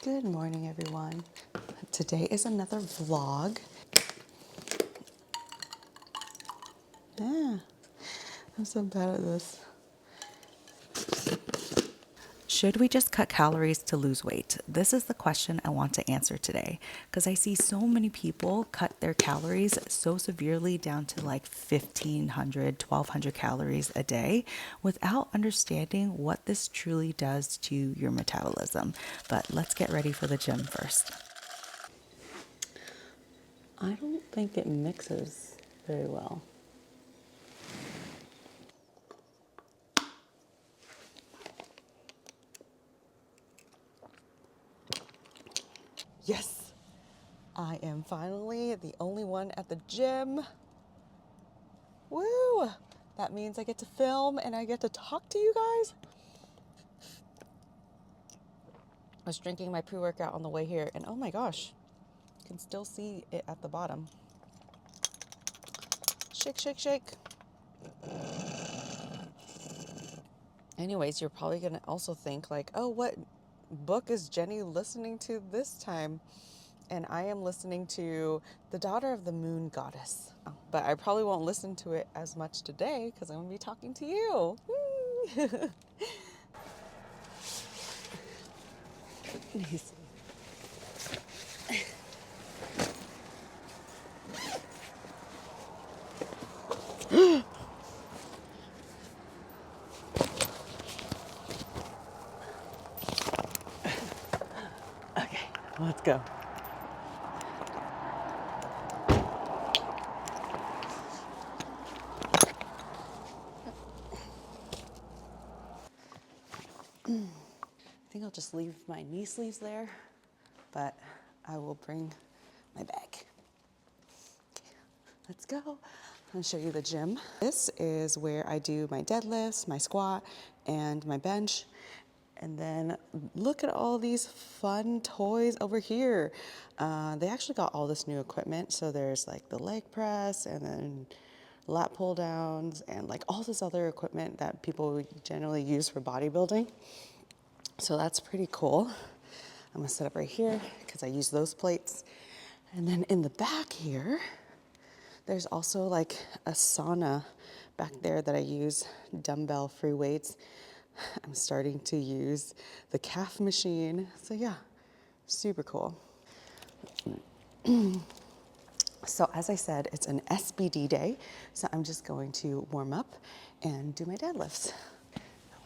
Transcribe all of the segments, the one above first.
Good morning, everyone. Today is another vlog. Yeah, I'm so bad at this. Should we just cut calories to lose weight? This is the question I want to answer today because I see so many people cut their calories so severely down to like 1,500, 1,200 calories a day without understanding what this truly does to your metabolism. But let's get ready for the gym first. I don't think it mixes very well. Yes, I am finally the only one at the gym. Woo! That means I get to film and I get to talk to you guys. I was drinking my pre-workout on the way here and oh my gosh, you can still see it at the bottom. Shake, shake, shake. Anyways, you're probably gonna also think like, oh, what book is Jenny listening to this time? And I am listening to The Daughter of the Moon Goddess. But I probably won't listen to it as much today because I'm gonna be talking to you. Nice. Okay, let's go. I think I'll just leave my knee sleeves there, but I will bring my bag. Okay, let's go. I'm gonna show you the gym. This is where I do my deadlifts, my squat, and my bench. And then look at all these fun toys over here. They actually got all this new equipment. So there's like the leg press and then lat pull downs and like all this other equipment that people generally use for bodybuilding. So that's pretty cool. I'm gonna set up right here because I use those plates. And then in the back here, there's also like a sauna back there that I use, dumbbell free weights. I'm starting to use the calf machine. So yeah, super cool. So as I said, it's an SBD day. So I'm just going to warm up and do my deadlifts.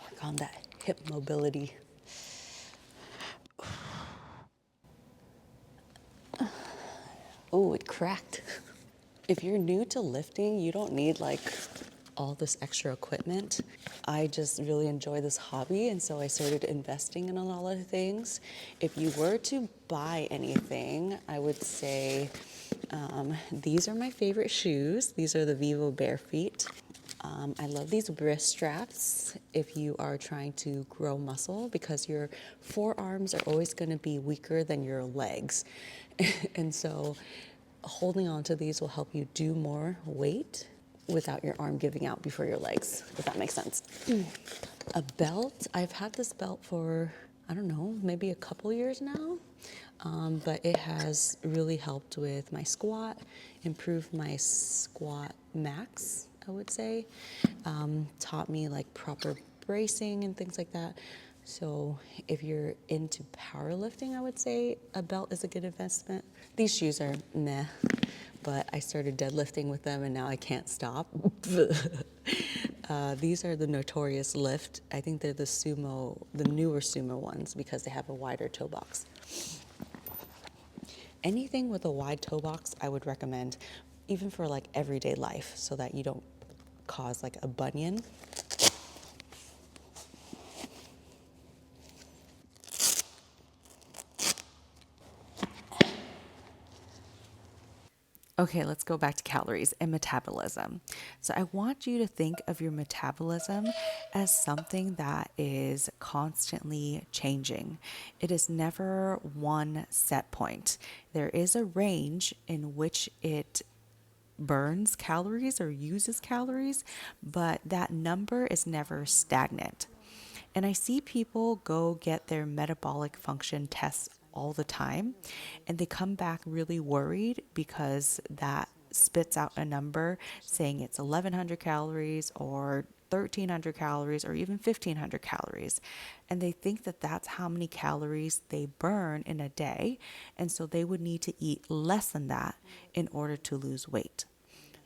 Work on that hip mobility. Oh, it cracked. If you're new to lifting, you don't need like all this extra equipment. I just really enjoy this hobby, and so I started investing in a lot of things. If you were to buy anything, I would say these are my favorite shoes. These are the Vivo Bare Feet. I love these wrist straps if you are trying to grow muscle because your forearms are always going to be weaker than your legs. And so holding on to these will help you do more weight without your arm giving out before your legs, if that makes sense. A belt, I've had this belt for, I don't know, maybe a couple years now, but it has really helped with my squat, improved my squat max, I would say, taught me like proper bracing and things like that. So if you're into powerlifting, I would say a belt is a good investment. These shoes are meh, but I started deadlifting with them and now I can't stop. These are the Notorious Lift. I think they're the newer sumo ones because they have a wider toe box. Anything with a wide toe box, I would recommend, even for like everyday life, so that you don't cause like a bunion. Okay, let's go back to calories and metabolism. So I want you to think of your metabolism as something that is constantly changing. It is never one set point. There is a range in which it burns calories or uses calories, but that number is never stagnant. And I see people go get their metabolic function tests all the time, and they come back really worried because that spits out a number saying it's 1100 calories or 1300 calories or even 1500 calories. And they think that that's how many calories they burn in a day. And so they would need to eat less than that in order to lose weight.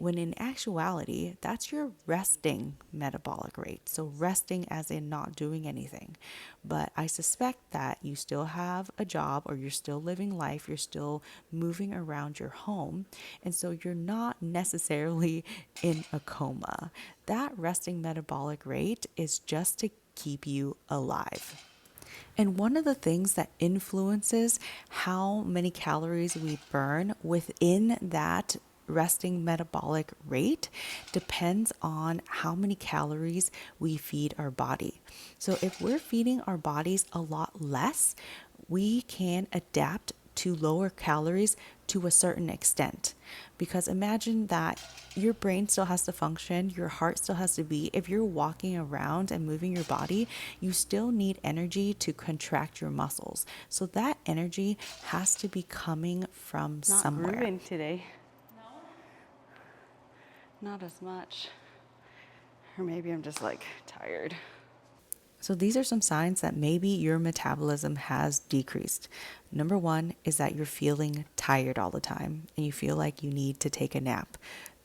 When in actuality, that's your resting metabolic rate. So resting as in not doing anything. But I suspect that you still have a job or you're still living life, you're still moving around your home. And so you're not necessarily in a coma. That resting metabolic rate is just to keep you alive. And one of the things that influences how many calories we burn within that resting metabolic rate depends on how many calories we feed our body. So if we're feeding our bodies a lot less, we can adapt to lower calories to a certain extent. Because imagine that your brain still has to function, your heart still has to beat. If you're walking around and moving your body, you still need energy to contract your muscles. So that energy has to be coming from somewhere. Not grooving today. Not as much. Or maybe I'm just like tired. So these are some signs that maybe your metabolism has decreased. Number one is that you're feeling tired all the time and you feel like you need to take a nap.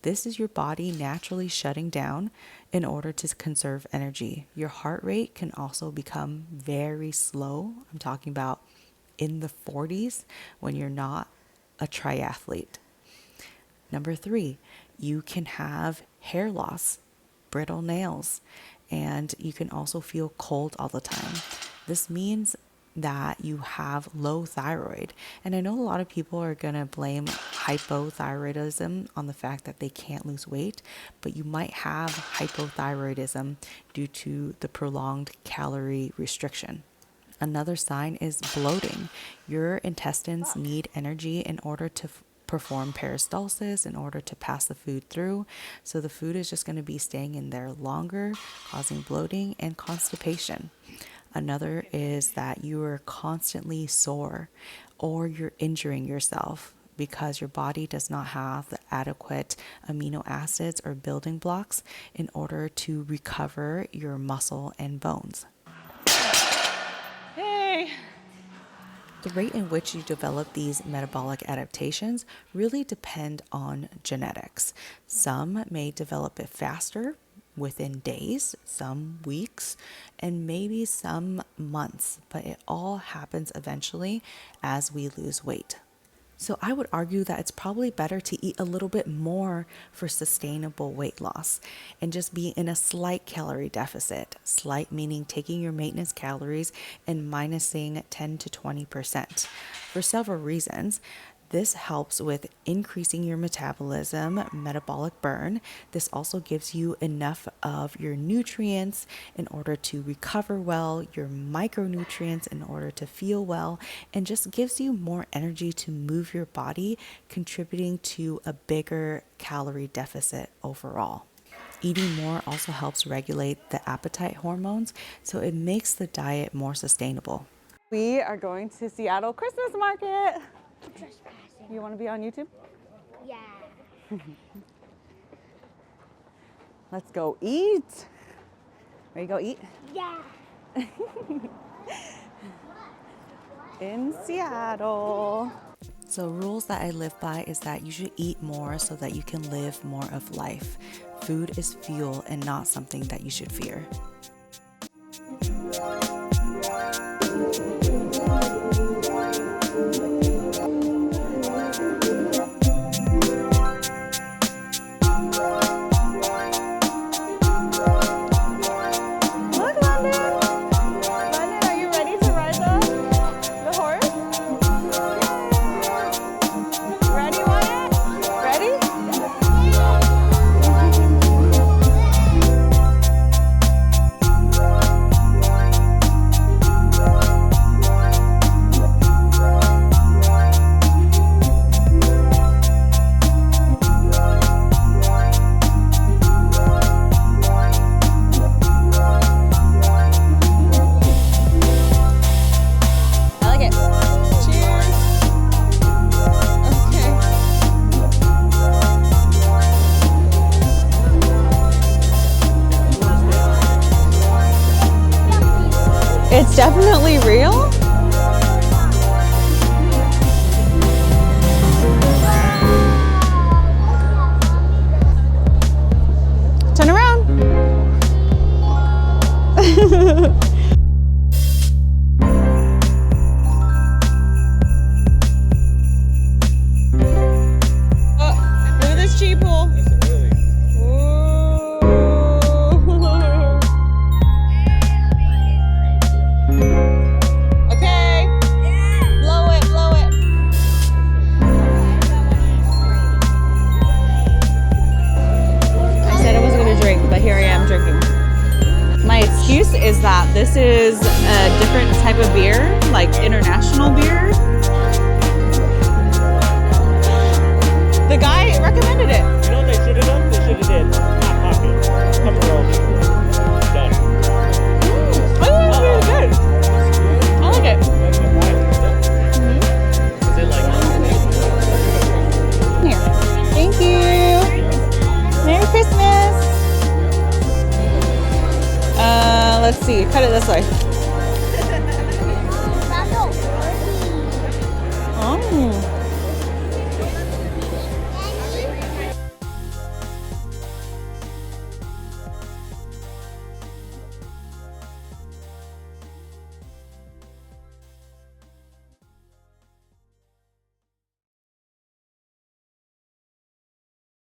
This is your body naturally shutting down in order to conserve energy. Your heart rate can also become very slow. I'm talking about in the 40s when you're not a triathlete. Number three, you can have hair loss, brittle nails, and you can also feel cold all the time. This means that you have low thyroid. And I know a lot of people are going to blame hypothyroidism on the fact that they can't lose weight, but you might have hypothyroidism due to the prolonged calorie restriction. Another sign is bloating. Your intestines need energy in order to perform peristalsis, in order to pass the food through. So the food is just going to be staying in there longer, causing bloating and constipation. Another is that you are constantly sore or you're injuring yourself because your body does not have the adequate amino acids or building blocks in order to recover your muscle and bones. Hey! The rate in which you develop these metabolic adaptations really depend on genetics. Some may develop it faster, within days, some weeks, and maybe some months, but it all happens eventually as we lose weight. So I would argue that it's probably better to eat a little bit more for sustainable weight loss and just be in a slight calorie deficit. Slight meaning taking your maintenance calories and minusing 10 to 20% for several reasons. This helps with increasing your metabolism, metabolic burn. This also gives you enough of your nutrients in order to recover well, your micronutrients in order to feel well, and just gives you more energy to move your body, contributing to a bigger calorie deficit overall. Eating more also helps regulate the appetite hormones, so it makes the diet more sustainable. We are going to Seattle Christmas Market. You want to be on YouTube? Yeah. Let's go eat. Ready to go eat? Yeah. In Seattle. So rules that I live by is that you should eat more so that you can live more of life. Food is fuel and not something that you should fear. It's definitely real. Turn around. Oh, look at this cheap pool. Okay. Blow it, blow it. I said I wasn't going to drink, but here I am drinking. My excuse is that this is a different type of beer, like international beer. The guy recommended it. You know what they should have done? They should have did hot coffee. Pepperoni. Done. Oh, that's really good. I like it. Is it like... Here. Thank you. Merry Christmas. Let's see. Cut it this way. Oh.